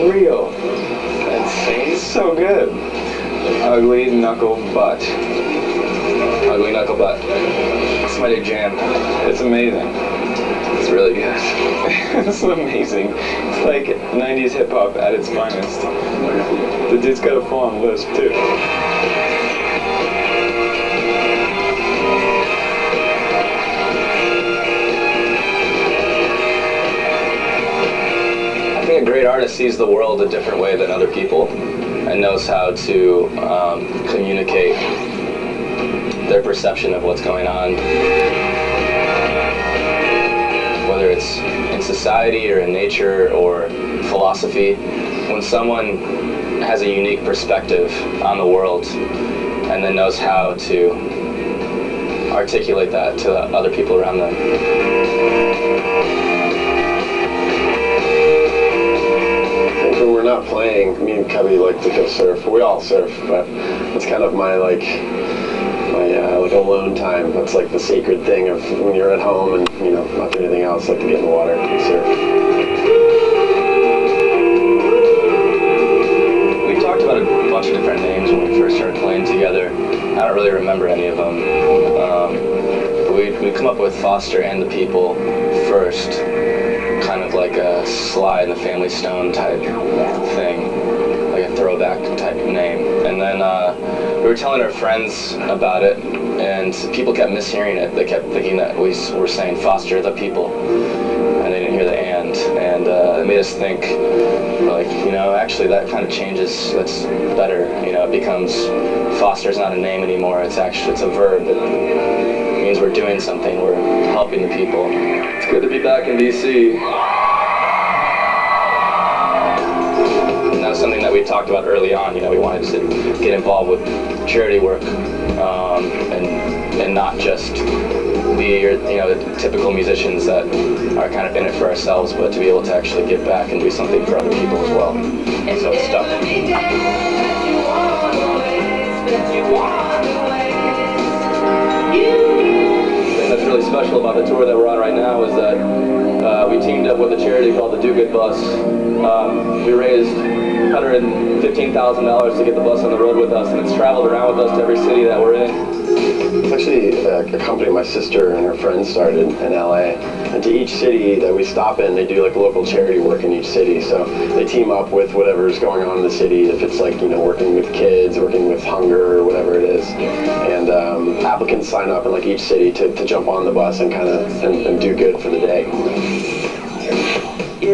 real. It's so good. Ugly Knuckle Butt. Ugly Knuckle Butt. It's my new jam. It's amazing. It's really good. It's amazing. It's like 90s hip hop at its finest. The dude's got a full-on lisp too. I think a great artist sees the world a different way than other people and knows how to communicate their perception of what's going on. Whether it's in society or in nature or philosophy, when someone has a unique perspective on the world and then knows how to articulate that to other people around them. When we're not playing, me and Cubby like to go surf. We all surf, but it's kind of my like alone time. That's like the sacred thing of when you're at home and not doing anything else, like to get in the water and surf. We talked about a bunch of different names when we first started playing together. I don't really remember any of them. We come up with Foster and the People first, kind of like a Sly and the Family Stone type thing, like a throwback type name. And then we were telling our friends about it, and people kept mishearing it. They kept thinking that we were saying Foster the People, and they didn't hear the and it made us think, like, actually that kind of changes. That's better. It becomes Foster's not a name anymore. It's a verb. It means we're doing something. We're helping the people. It's good to be back in DC. And that was something that we talked about early on. We wanted to get involved with charity work, and not just be the typical musicians that are kind of in it for ourselves, but to be able to actually give back and do something for other people as well. So it's stuck. That's really special about the tour that we're on right now is that we teamed up with a charity called the Do Good Bus. We raised $115,000 to get the bus on the road with us, and it's traveled around with us to every city that we're in. It's actually a company my sister and her friends started in LA, and to each city that we stop in, they do like local charity work in each city. So they team up with whatever's going on in the city, if it's like working with kids, working with hunger, or whatever it is. And applicants sign up in like each city to jump on the bus and kind of and do good for the day. We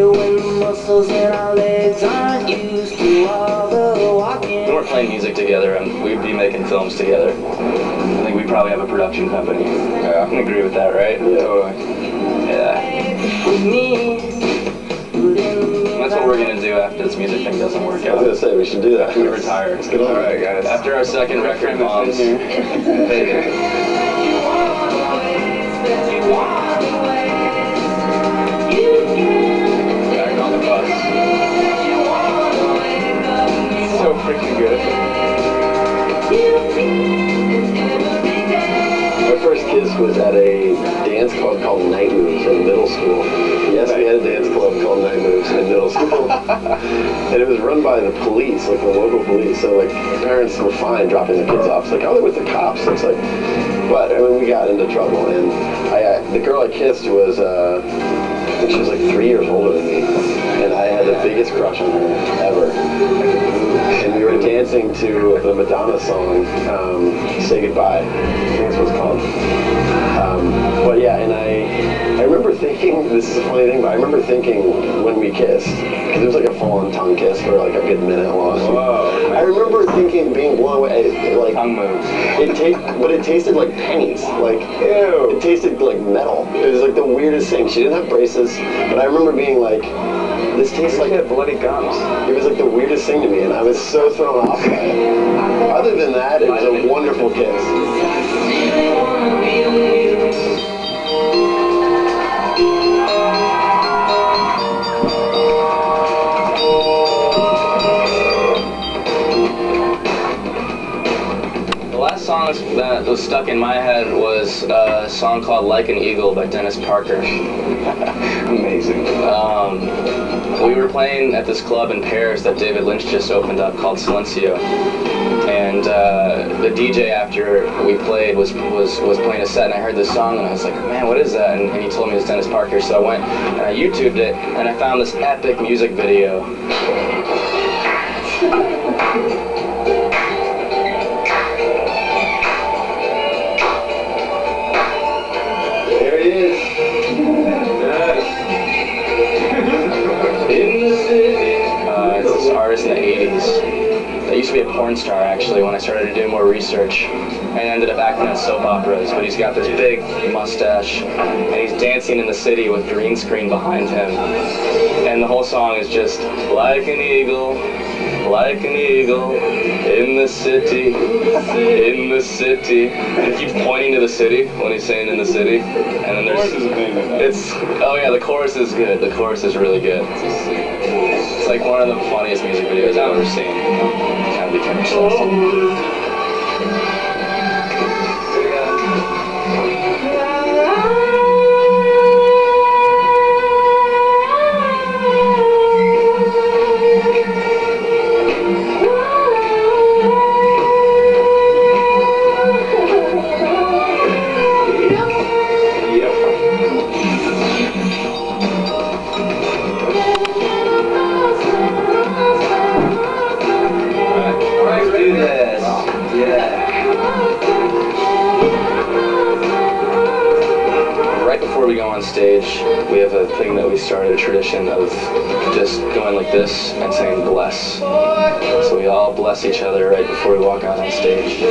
weren't playing music together, and we'd be making films together. I think we probably have a production company. Yeah, I can agree with that, right? Yeah. Totally. Yeah. That's what we're gonna do after this music thing doesn't work out. I was gonna say we should do that. We retire. Let's get on. All right, guys. After our second record bombs. So freaking good. My first kiss was at a dance club called Night Moves in middle school. Yes, we had a dance club called Night Moves in middle school. And it was run by the police, like the local police. So like parents were fine dropping their kids off. It's like, oh, they're with the cops. It's like, but I mean, we got into trouble. And the girl I kissed was, I think she was like 3 years older than me. And I had the biggest crush on her ever. And we were dancing to the Madonna song, Say Goodbye. I think that's what it's called. But yeah, and I remember thinking, this is a funny thing, but I remember thinking when we kissed, because it was like a full-on tongue kiss for like a good minute long. Whoa. I remember thinking, being blown away, like, Tongue moves. but it tasted like pennies. Like, Ew. it tasted like metal. It was like the weirdest thing. She didn't have braces, but I remember being like, this tastes like bloody gums. It was like the weirdest thing to me, and I was so thrown off by it. Other than that, it was a wonderful kiss. songs that was stuck in my head was a song called Like an Eagle by Dennis Parker. Amazing. We were playing at this club in Paris that David Lynch just opened up called Silencio. And the DJ after we played was playing a set, and I heard this song and I was like, man, what is that? And he told me it was Dennis Parker, so I went and I YouTubed it and I found this epic music video. There it is. It's this artist in the 80s. That used to be a porn star, actually, when I started to do more research. And ended up acting in soap operas, but he's got this big mustache, and he's dancing in the city with green screen behind him. And the whole song is just, like an eagle, in the city, in the city. And he keeps pointing to the city when he's saying in the city. And then there's, oh yeah, the chorus is good. The chorus is really good. It's like one of the funniest music videos I've ever seen. Kind of became obsessed. Before we go on stage, we have a thing that we started, a tradition of just going like this and saying bless. So we all bless each other right before we walk out on stage.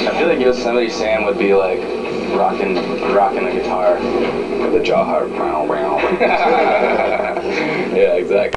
I feel like Yosemite Sam would be like rocking the guitar with a jaw harp. Yeah, exactly.